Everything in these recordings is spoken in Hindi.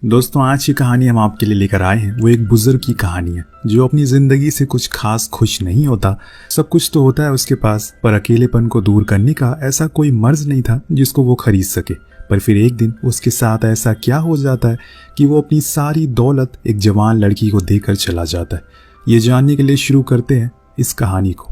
दोस्तों, आज की कहानी हम आपके लिए लेकर आए हैं वो एक बुजुर्ग की कहानी है जो अपनी जिंदगी से कुछ खास खुश नहीं होता। सब कुछ तो होता है उसके पास, पर अकेलेपन को दूर करने का ऐसा कोई मर्ज नहीं था जिसको वो खरीद सके। पर फिर एक दिन उसके साथ ऐसा क्या हो जाता है कि वो अपनी सारी दौलत एक जवान लड़की को देकर चला जाता है। ये जानने के लिए शुरू करते हैं इस कहानी को।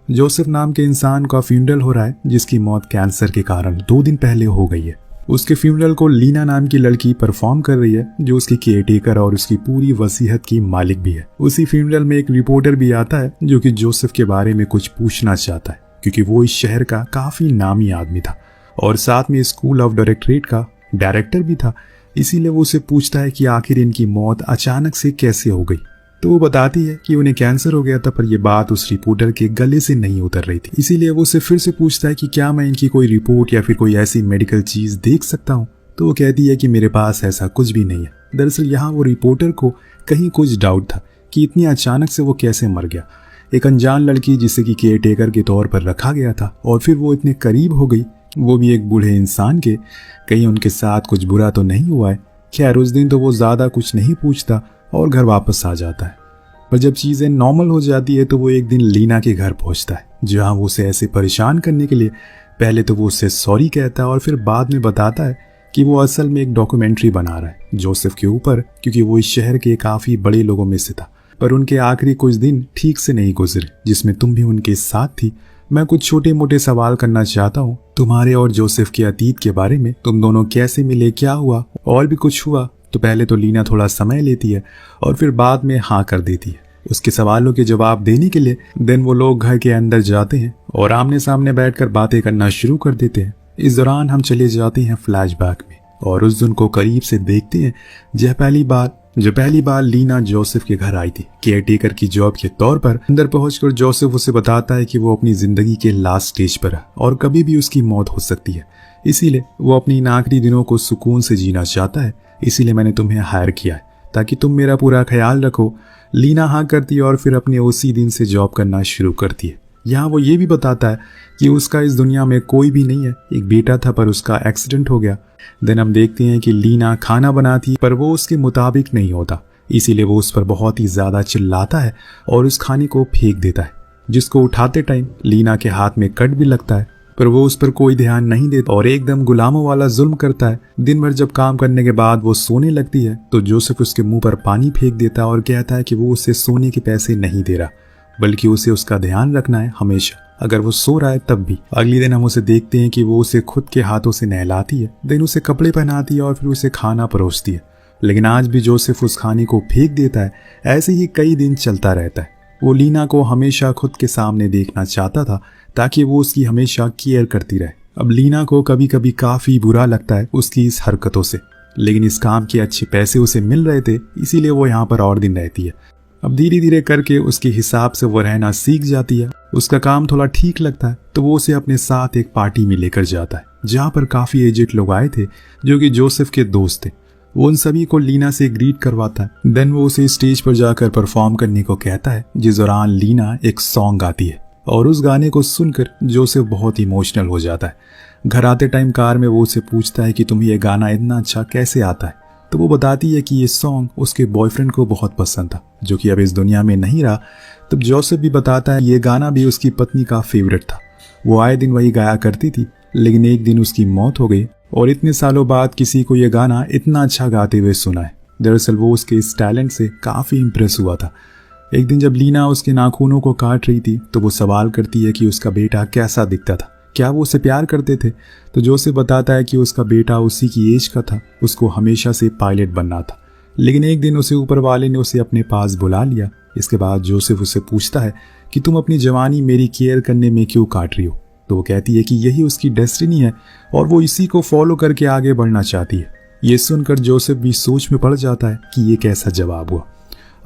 जोसेफ नाम के इंसान का फ्यूनरल हो रहा है जिसकी मौत कैंसर के कारण 2 दिन पहले हो गई है। उसके फ्यूनरल को लीना नाम की लड़की परफॉर्म कर रही है जो उसकी केयरटेकर और उसकी पूरी वसीयत की मालिक भी है। उसी फ्यूनरल में एक रिपोर्टर भी आता है जो कि जोसेफ के बारे में कुछ पूछना चाहता है क्योंकि वो इस शहर का काफी नामी आदमी था और साथ में स्कूल ऑफ डायरेक्टरेट का डायरेक्टर भी था। इसीलिए वो उसे पूछता है कि आखिर इनकी मौत अचानक से कैसे हो गई। तो वो बताती है कि उन्हें कैंसर हो गया था, पर यह बात उस रिपोर्टर के गले से नहीं उतर रही थी। इसीलिए वो उसे फिर से पूछता है कि क्या मैं इनकी कोई रिपोर्ट या फिर कोई ऐसी मेडिकल चीज देख सकता हूँ। तो वो कहती है कि मेरे पास ऐसा कुछ भी नहीं है। दरअसल यहाँ वो रिपोर्टर को कहीं कुछ डाउट था कि इतनी अचानक से वो कैसे मर गया। एक अनजान लड़की जिसे कि केयरटेकर के तौर पर रखा गया था और फिर वो इतने करीब हो गई, वो भी एक बूढ़े इंसान के। कहीं उनके साथ कुछ बुरा तो नहीं हुआ है। खैर, उस दिन तो वो ज्यादा कुछ नहीं पूछता और घर वापस आ जाता है। पर जब चीजें नॉर्मल हो जाती है तो वो एक दिन लीना के घर पहुंचता है जहां वो उसे ऐसे परेशान करने के लिए पहले तो वो उससे सॉरी कहता है और फिर बाद में बताता है कि वो असल में एक डॉक्यूमेंट्री बना रहा है जोसेफ के ऊपर, क्योंकि वो इस शहर के काफी बड़े लोगों में से था। पर उनके आखिरी कुछ दिन ठीक से नहीं गुजरे जिसमें तुम भी उनके साथ थी। मैं कुछ छोटे मोटे सवाल करना चाहता हूँ तुम्हारे और जोसेफ के अतीत के बारे में। तुम दोनों कैसे मिले, क्या हुआ और भी कुछ हुआ? तो पहले तो लीना थोड़ा समय लेती है और फिर बाद में हाँ कर देती है उसके सवालों के जवाब देने के लिए। देन वो लोग घर के अंदर जाते हैं और आमने सामने बैठकर बातें करना शुरू कर देते हैं। इस दौरान हम चले जाते हैं फ्लैशबैक में और उस दिन को करीब से देखते हैं जो पहली बार लीना जोसेफ के घर आई थी केयरटेकर की जॉब के तौर पर। अंदर पहुंचकर जोसेफ उसे बताता है कि वो अपनी जिंदगी के लास्ट स्टेज पर है और कभी भी उसकी मौत हो सकती है। इसीलिए वो अपनी इन आखिरी दिनों को सुकून से जीना चाहता है। इसीलिए मैंने तुम्हें हायर किया है ताकि तुम मेरा पूरा ख्याल रखो। लीना हाँ करती है और फिर अपने उसी दिन से जॉब करना शुरू करती है। यहाँ वो ये भी बताता है कि उसका इस दुनिया में कोई भी नहीं है। एक बेटा था पर उसका एक्सीडेंट हो गया। देन हम देखते हैं कि लीना खाना बनाती पर वो उसके मुताबिक नहीं होता, इसीलिए वो उस पर बहुत ही ज्यादा चिल्लाता है और उस खाने को फेंक देता है, जिसको उठाते टाइम लीना के हाथ में कट भी लगता है। पर वो उस पर कोई ध्यान नहीं देता और एकदम गुलामों वाला जुल्म करता है। दिन भर जब काम करने के बाद वो सोने लगती है तो जोसेफ उसके मुंह पर पानी फेंक देता है और कहता है कि वो उसे सोने के पैसे नहीं दे रहा, बल्कि उसे उसका ध्यान रखना है हमेशा, अगर वो सो रहा है तब भी। अगले दिन हम उसे देखते हैं कि वो उसे खुद के हाथों से नहलाती है, देन उसे कपड़े पहनाती है और फिर उसे खाना परोसती है। लेकिन आज भी जोसेफ उस खाने को फेंक देता है। ऐसे ही कई दिन चलता रहता है। वो लीना को हमेशा खुद के सामने देखना चाहता था ताकि वो उसकी हमेशा केयर करती रहे। अब लीना को कभी कभी काफी बुरा लगता है उसकी इस हरकतों से, लेकिन इस काम के अच्छे पैसे उसे मिल रहे थे इसीलिए वो यहाँ पर और दिन रहती है। अब धीरे धीरे करके उसके हिसाब से वो रहना सीख जाती है। उसका काम थोड़ा ठीक लगता है तो वो उसे अपने साथ एक पार्टी में लेकर जाता है जहाँ पर काफी एजेड लोग आए थे जो कि जोसेफ के दोस्त थे। वो उन सभी को लीना से ग्रीट करवाता है। देन वो उसे स्टेज पर जाकर परफॉर्म करने को कहता है, जिस दौरान लीना एक सॉन्ग गाती है और उस गाने को सुनकर जोसेफ बहुत इमोशनल हो जाता है। घर आते टाइम कार में वो उसे पूछता है कि तुम्हें ये गाना इतना अच्छा कैसे आता है। तो वो बताती है कि ये सॉन्ग उसके बॉयफ्रेंड को बहुत पसंद था जो कि अब इस दुनिया में नहीं रहा। तब जोसेफ भी बताता है ये गाना भी उसकी पत्नी का फेवरेट था। वो आए दिन वही गाया करती थी, लेकिन एक दिन उसकी मौत हो गई और इतने सालों बाद किसी को ये गाना इतना अच्छा गाते हुए सुना है। दरअसल वो उसके इस टैलेंट से काफी इम्प्रेस हुआ था। एक दिन जब लीना उसके नाखूनों को काट रही थी तो वो सवाल करती है कि उसका बेटा कैसा दिखता था, क्या वो उसे प्यार करते थे। तो जोसेफ बताता है कि उसका बेटा उसी की एज का था, उसको हमेशा से पायलट बनना था, लेकिन एक दिन उसे ऊपर वाले ने उसे अपने पास बुला लिया। इसके बाद जोसेफ उससे पूछता है कि तुम अपनी जवानी मेरी केयर करने में क्यों काट रही हो। तो वो कहती है कि यही उसकी डेस्टिनी है और वो इसी को फॉलो करके आगे बढ़ना चाहती है। ये सुनकर जोसेफ भी सोच में पड़ जाता है कि ये कैसा जवाब हुआ।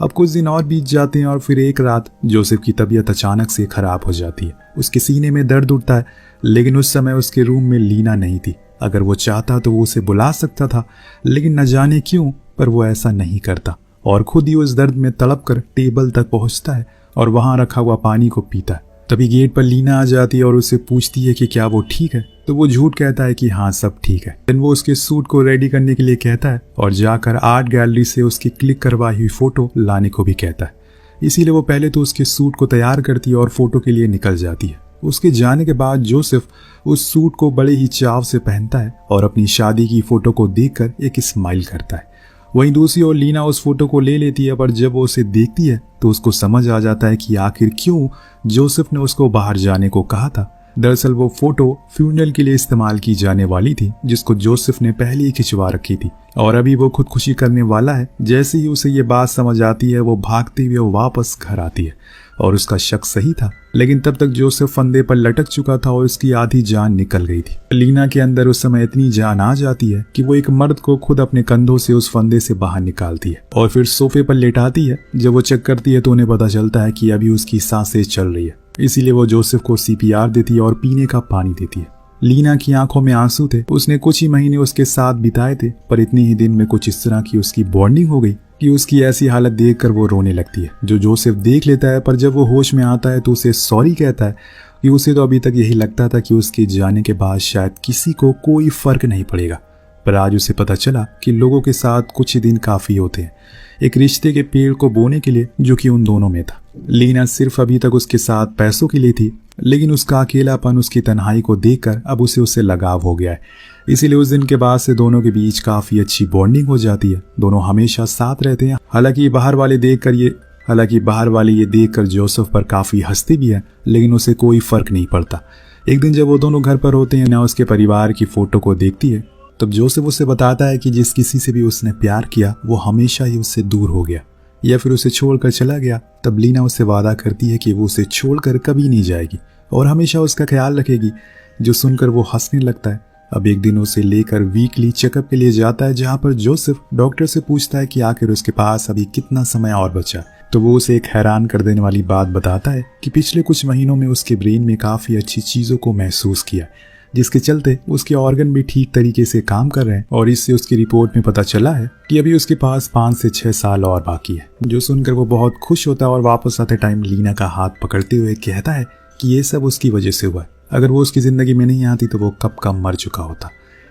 अब कुछ दिन और बीत जाते हैं और फिर एक रात जोसेफ की तबीयत अचानक से खराब हो जाती है। उसके सीने में दर्द उठता है, लेकिन उस समय उसके रूम में लीना नहीं थी। अगर वो चाहता तो वो उसे बुला सकता था, लेकिन न जाने क्यों पर वो ऐसा नहीं करता और खुद ही उस दर्द में तड़प कर टेबल तक पहुंचता है और वहां रखा हुआ पानी को पीता है। तभी गेट पर लीना आ जाती है और उससे पूछती है कि क्या वो ठीक है। तो वो झूठ कहता है कि हाँ सब ठीक है। देन वो उसके सूट को रेडी करने के लिए कहता है और जाकर आर्ट गैलरी से उसकी क्लिक करवाई हुई फोटो लाने को भी कहता है। इसीलिए वो पहले तो उसके सूट को तैयार करती है और फोटो के लिए निकल जाती है। उसके जाने के बाद जोसेफ उस सूट को बड़े ही चाव से पहनता है और अपनी शादी की फोटो को देखकर एक स्माइल करता है। वहीं दूसरी ओर लीना उस फोटो को ले लेती है, पर जब वो उसे देखती है तो उसको समझ आ जाता है कि आखिर क्यों जोसेफ ने उसको बाहर जाने को कहा था। दरअसल वो फोटो फ्यूनरल के लिए इस्तेमाल की जाने वाली थी, जिसको जोसेफ ने पहले ही खिंचवा रखी थी और अभी वो खुदकुशी करने वाला है। जैसे ही उसे ये बात समझ आती है वो भागते हुए वापस घर आती है और उसका शक सही था, लेकिन तब तक जोसेफ फंदे पर लटक चुका था और उसकी आधी जान निकल गई थी। लीना के अंदर उस समय इतनी जान आ जाती है कि वो एक मर्द को खुद अपने कंधों से उस फंदे से बाहर निकालती है और फिर सोफे पर लेटाती है। जब वो चेक करती है तो उन्हें पता चलता है कि अभी उसकी सांसें चल रही है। इसीलिए वो जोसेफ को सीपीआर देती है और पीने का पानी देती है। लीना की आंखों में आंसू थे। उसने कुछ ही महीने उसके साथ बिताए थे, पर इतने ही दिन में कुछ इस तरह की उसकी बॉन्डिंग हो गई कि उसकी ऐसी हालत देखकर वो रोने लगती है, जो जोसेफ देख लेता है। पर जब वो होश में आता है तो उसे सॉरी कहता है कि उसे तो अभी तक यही लगता था कि उसके जाने के बाद शायद किसी को कोई फर्क नहीं पड़ेगा, पर आज उसे पता चला कि लोगों के साथ कुछ ही दिन काफी होते हैं एक रिश्ते के पेड़ को बोने के लिए, जो कि उन दोनों में था। लीना सिर्फ अभी तक उसके साथ पैसों के लिए थी, लेकिन उसका अकेलापन, उसकी तन्हाई को देखकर अब उसे उससे लगाव हो गया है। इसीलिए उस दिन के बाद से दोनों के बीच काफी अच्छी बॉन्डिंग हो जाती है। दोनों हमेशा साथ रहते हैं। हालांकि बाहर वाले ये देखकर जोसेफ पर काफी हंसते भी है, लेकिन उसे कोई फर्क नहीं पड़ता। एक दिन जब वो दोनों घर पर होते हैं ना, उसके परिवार की फोटो को देखती है, तब जोसेफ उसे बताता है कि जिस किसी से भी उसने प्यार किया वो हमेशा ही उससे दूर हो गया या फिर उसे छोड़कर चला गया। तब लीना उससे वादा करती है कि वो उसे छोड़कर कभी नहीं जाएगी और हमेशा उसका ख्याल रखेगी, जो सुनकर वो हंसने लगता है। अब एक दिन उसे लेकर वीकली चेकअप के लिए जाता है, जहाँ पर जोसेफ डॉक्टर से पूछता है कि आखिर उसके पास अभी कितना समय और बचा। तो वो उसे एक हैरान कर देने वाली बात बताता है कि पिछले कुछ महीनों में उसके ब्रेन में काफी अच्छी चीजों को महसूस किया, जिसके चलते उसके ऑर्गन भी ठीक तरीके से काम कर रहे हैं और इससे उसकी रिपोर्ट में पता चला है कि अभी उसके पास 5 से 6 साल और बाकी है। जो सुनकर वो बहुत खुश होता है और वापस आते टाइम लीना का हाथ पकड़ते हुए कहता है कि ये सब उसकी वजह से हुआ है। अगर वो उसकी जिंदगी में नहीं आती तो वो कब का मर चुका होता।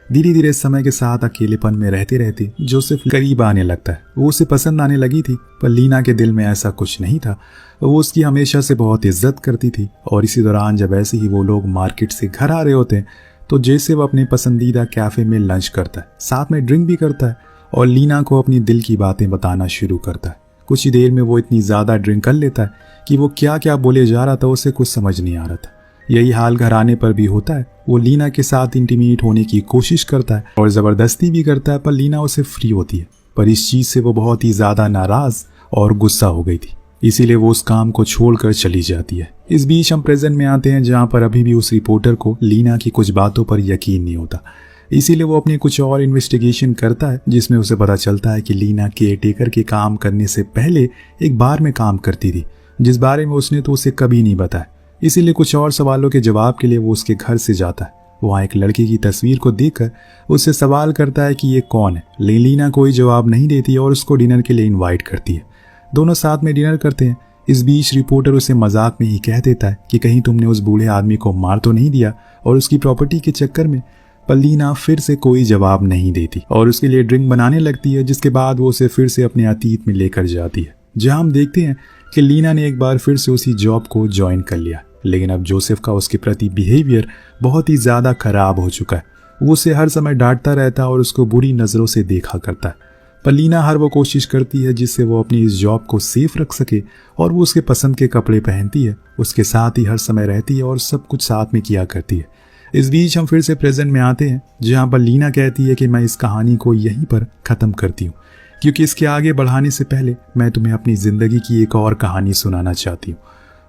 धीरे धीरे समय के साथ अकेलेपन में रहते रहते जोसेफ करीब आने लगता है। वो उसे पसंद आने लगी थी, पर लीना के दिल में ऐसा कुछ नहीं था। वो उसकी हमेशा से बहुत इज्जत करती थी और इसी दौरान जब ऐसे ही वो लोग मार्केट से घर आ रहे होते हैं तो जैसे वो अपने पसंदीदा कैफे में लंच करता है, साथ में ड्रिंक भी करता है और लीना को अपनी दिल की बातें बताना शुरू करता है। कुछ ही देर में वो इतनी ज्यादा ड्रिंक कर लेता है कि वो क्या क्या बोले जा रहा था उसे कुछ समझ नहीं आ रहा था। यही हाल घर आने पर भी होता है। वो लीना के साथ इंटीमेट होने की कोशिश करता है और जबरदस्ती भी करता है, पर लीना उसे फ्री होती है। पर इस चीज से वो बहुत ही ज्यादा नाराज और गुस्सा हो गई थी, इसीलिए वो उस काम को छोड़कर चली जाती है। इस बीच हम प्रेजेंट में आते हैं, जहाँ पर अभी भी उस रिपोर्टर को लीना की कुछ बातों पर यकीन नहीं होता। इसीलिए वो अपनी कुछ और इन्वेस्टिगेशन करता है, जिसमें उसे पता चलता है कि लीना केयरटेकर के काम करने से पहले एक बार में काम करती थी, जिस बारे में उसने तो उसे कभी नहीं बताया। इसीलिए कुछ और सवालों के जवाब के लिए वो उसके घर से जाता है। वहाँ एक लड़के की तस्वीर को देखकर उससे सवाल करता है कि ये कौन है। लीना कोई जवाब नहीं देती और उसको डिनर के लिए इन्वाइट करती है। दोनों साथ में डिनर करते हैं। इस बीच रिपोर्टर उसे मजाक में ही कह देता है कि कहीं तुमने उस बूढ़े आदमी को मार तो नहीं दिया और उसकी प्रॉपर्टी के चक्कर में। पर लीना फिर से कोई जवाब नहीं देती और उसके लिए ड्रिंक बनाने लगती है, जिसके बाद वो उसे फिर से अपने अतीत में लेकर जाती है, जहां हम देखते हैं कि लीना ने एक बार फिर से उसी जॉब को ज्वाइन कर लिया। लेकिन अब जोसेफ का उसके प्रति बिहेवियर बहुत ही ज्यादा खराब हो चुका है। वो उसे हर समय डांटता रहता है और उसको बुरी नजरों से देखा करता है। पर लीना हर वो कोशिश करती है जिससे वो अपनी इस जॉब को सेफ रख सके और वो उसके पसंद के कपड़े पहनती है, उसके साथ ही हर समय रहती है और सब कुछ साथ में किया करती है। इस बीच हम फिर से प्रेजेंट में आते हैं, जहाँ पर लीना कहती है कि मैं इस कहानी को यहीं पर खत्म करती हूँ, क्योंकि इसके आगे बढ़ाने से पहले मैं तुम्हें अपनी जिंदगी की एक और कहानी सुनाना चाहती हूँ।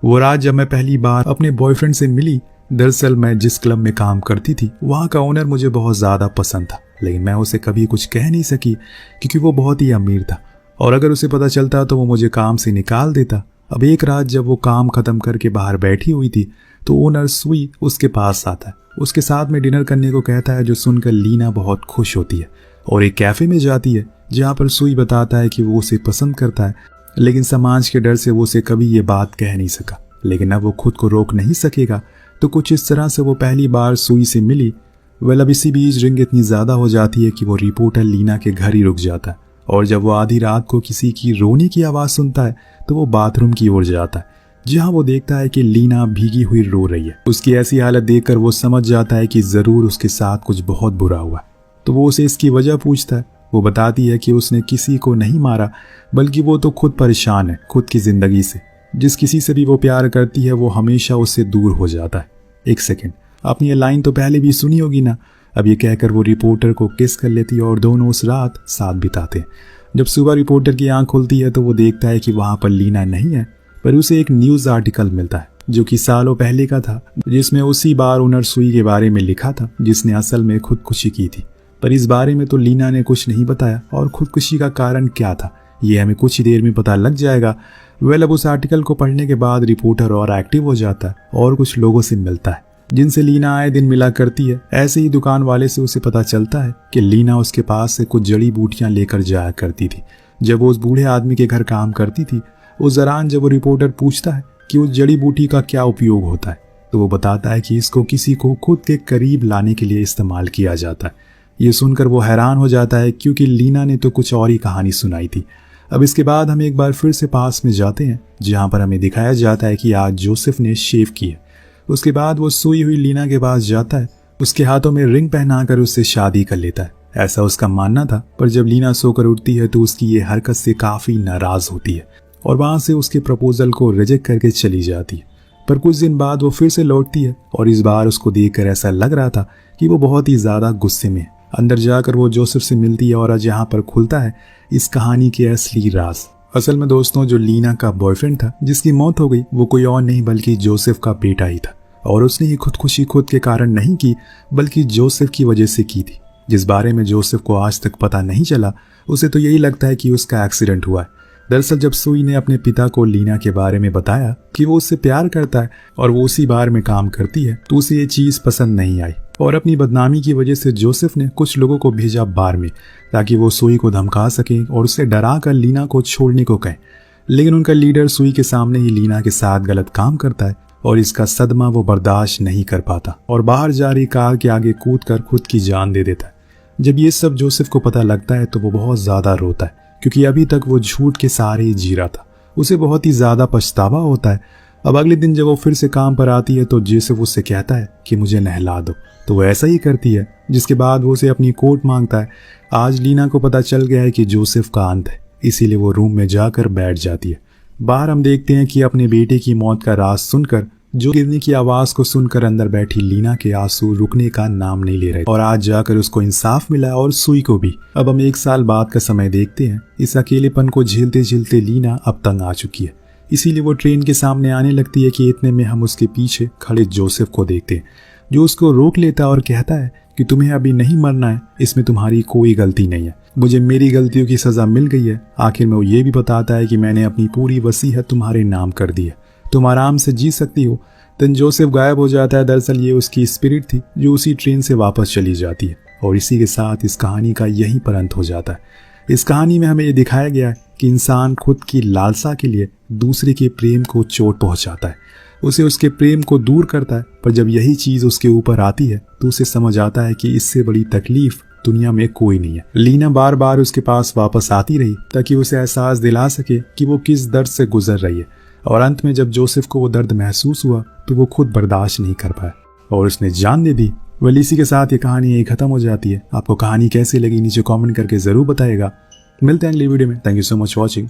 वो रात जब मैं पहली बार अपने बॉयफ्रेंड से मिली। दरअसल मैं जिस क्लब में काम करती थी वहाँ का ओनर मुझे बहुत ज्यादा पसंद था, लेकिन मैं उसे कभी कुछ कह नहीं सकी क्योंकि वो बहुत ही अमीर था और अगर उसे पता चलता तो वो मुझे काम से निकाल देता। अब एक रात जब वो काम खत्म करके बाहर बैठी हुई थी तो ओनर सुई उसके पास आता है, उसके साथ में डिनर करने को कहता है, जो सुनकर लीना बहुत खुश होती है और एक कैफे में जाती है, जहाँ पर सुई बताता है कि वो उसे पसंद करता है, लेकिन समाज के डर से वो उसे कभी ये बात कह नहीं सका। लेकिन अब वो खुद को रोक नहीं सकेगा, तो कुछ इस तरह से वो पहली बार सुई से मिली। वेल अब इसी बीच रिंग इतनी ज़्यादा हो जाती है कि वो रिपोर्टर लीना के घर ही रुक जाता है, और जब वो आधी रात को किसी की रोने की आवाज़ सुनता है तो वो बाथरूम की ओर जाता है, जहाँ वो देखता है कि लीना भीगी हुई रो रही है। उसकी ऐसी हालत देखकर वो समझ जाता है कि ज़रूर उसके साथ कुछ बहुत बुरा हुआ। तो वो उसे इसकी वजह पूछता है। वो बताती है कि उसने किसी को नहीं मारा, बल्कि वो तो खुद परेशान है खुद की ज़िंदगी से। जिस किसी से भी वो प्यार करती है वो हमेशा उससे दूर हो जाता है। एक सेकेंड, आपने ये लाइन तो पहले भी सुनी होगी ना। अब ये कहकर वो रिपोर्टर को किस कर लेती है और दोनों उस रात साथ बिताते हैं। जब सुबह रिपोर्टर की आंख खुलती है तो वो देखता है कि वहाँ पर लीना नहीं है, पर उसे एक न्यूज़ आर्टिकल मिलता है जो कि सालों पहले का था, जिसमें उसी बार ओनर सुई के बारे में लिखा था जिसने असल में खुदकुशी की थी। पर इस बारे में तो लीना ने कुछ नहीं बताया, और खुदकुशी का कारण क्या था ये हमें कुछ ही देर में पता लग जाएगा। वेल अब उस आर्टिकल को पढ़ने के बाद रिपोर्टर और एक्टिव हो जाता है और कुछ लोगों से मिलता है जिनसे लीना आए दिन मिला करती है। ऐसे ही दुकान वाले से उसे पता चलता है कि लीना उसके पास से कुछ जड़ी बूटियां लेकर जाया करती थी जब वो उस बूढ़े आदमी के घर काम करती थी। उस दौरान जब वो रिपोर्टर पूछता है कि उस जड़ी बूटी का क्या उपयोग होता है, तो वो बताता है कि इसको किसी को खुद के करीब लाने के लिए इस्तेमाल किया जाता है। ये सुनकर वो हैरान हो जाता है, क्योंकि लीना ने तो कुछ और ही कहानी सुनाई थी। अब इसके बाद हम एक बार फिर से पास में जाते हैं, जहाँ पर हमें दिखाया जाता है कि आज जोसेफ ने शेव की है। उसके बाद वो सोई हुई लीना के पास जाता है, उसके हाथों में रिंग पहनाकर उससे शादी कर लेता है, ऐसा उसका मानना था। पर जब लीना सोकर उठती है तो उसकी ये हरकत से काफ़ी नाराज़ होती है और वहाँ से उसके प्रपोजल को रिजेक्ट करके चली जाती है। पर कुछ दिन बाद वो फिर से लौटती है, और इस बार उसको देखकर ऐसा लग रहा था कि वो बहुत ही ज़्यादा गुस्से में है। अंदर जाकर वो जोसेफ से मिलती है और आज यहाँ पर खुलता है इस कहानी के असली राज। असल में दोस्तों, जो लीना का बॉयफ्रेंड था जिसकी मौत हो गई, वो कोई और नहीं बल्कि जोसेफ का बेटा ही था। और उसने ये खुदकुशी खुद के कारण नहीं की, बल्कि जोसेफ की वजह से की थी, जिस बारे में जोसेफ को आज तक पता नहीं चला। उसे तो यही लगता है कि उसका एक्सीडेंट हुआ है। दरअसल जब सुई ने अपने पिता को लीना के बारे में बताया कि वो उससे प्यार करता है और वो उसी बार में काम करती है, तो उसे ये चीज़ पसंद नहीं आई, और अपनी बदनामी की वजह से जोसेफ ने कुछ लोगों को भेजा बार में, ताकि वो सुई को धमका सकें और उसे डरा कर लीना को छोड़ने को कहें। लेकिन उनका लीडर सुई के सामने ही लीना के साथ गलत काम करता है, और इसका सदमा वो बर्दाश्त नहीं कर पाता और बाहर जा रही कार के आगे कूदकर खुद की जान दे देता है। जब ये सब जोसेफ को पता लगता है तो वो बहुत ज़्यादा रोता है, क्योंकि अभी तक वो झूठ के सहारे ही जी रहा था। उसे बहुत ही ज़्यादा पछतावा होता है। अब अगले दिन जब वो फिर से काम पर आती है तो जोसेफ उससे कहता है कि मुझे नहला दो, तो वो ऐसा ही करती है, जिसके बाद वो उसे अपनी कोट मांगता है। आज लीना को पता चल गया है कि जोसेफ का अंत है, इसीलिए वो रूम में जाकर बैठ जाती है। बाहर हम देखते हैं कि अपने बेटे की मौत का राज सुनकर, जो गिरने की आवाज़ को सुनकर अंदर बैठी लीना के आंसू रुकने का नाम नहीं ले रहे, और आज जाकर उसको इंसाफ मिला और सुई को भी। अब हम 1 साल बाद का समय देखते हैं। इस अकेलेपन को झेलते झेलते लीना अब तंग आ चुकी है, इसीलिए वो ट्रेन के सामने आने लगती है कि इतने में हम उसके पीछे खड़े जोसेफ को देखते हैं, जो उसको रोक लेता है और कहता है कि तुम्हें अभी नहीं मरना है, इसमें तुम्हारी कोई गलती नहीं है, मुझे मेरी गलतियों की सज़ा मिल गई है। आखिर में वो ये भी बताता है कि मैंने अपनी पूरी वसीयत तुम्हारे नाम कर दी है, तुम आराम से जी सकती हो। देन जोसेफ गायब हो जाता है। दरअसल ये उसकी स्पिरिट थी जो उसी ट्रेन से वापस चली जाती है, और इसी के साथ इस कहानी का यहीं पर अंत हो जाता है। इस कहानी में हमें ये दिखाया गया है कि इंसान खुद की लालसा के लिए दूसरे के प्रेम को चोट पहुंचाता है, उसे उसके प्रेम को दूर करता है, पर जब यही चीज़ उसके ऊपर आती है तो उसे समझ आता है कि इससे बड़ी तकलीफ दुनिया में कोई नहीं है। लीना बार बार उसके पास वापस आती रही ताकि उसे एहसास दिला सके कि वो किस दर्द से गुजर रही है, और अंत में जब जोसेफ को वो दर्द महसूस हुआ तो वो खुद बर्दाश्त नहीं कर पाया और उसने जान दे दी। वेल इसी के साथ ये कहानी यही खत्म हो जाती है। आपको कहानी कैसी लगी नीचे कमेंट करके ज़रूर बताइएगा। मिलते हैं अगली वीडियो में। Thank you so much watching.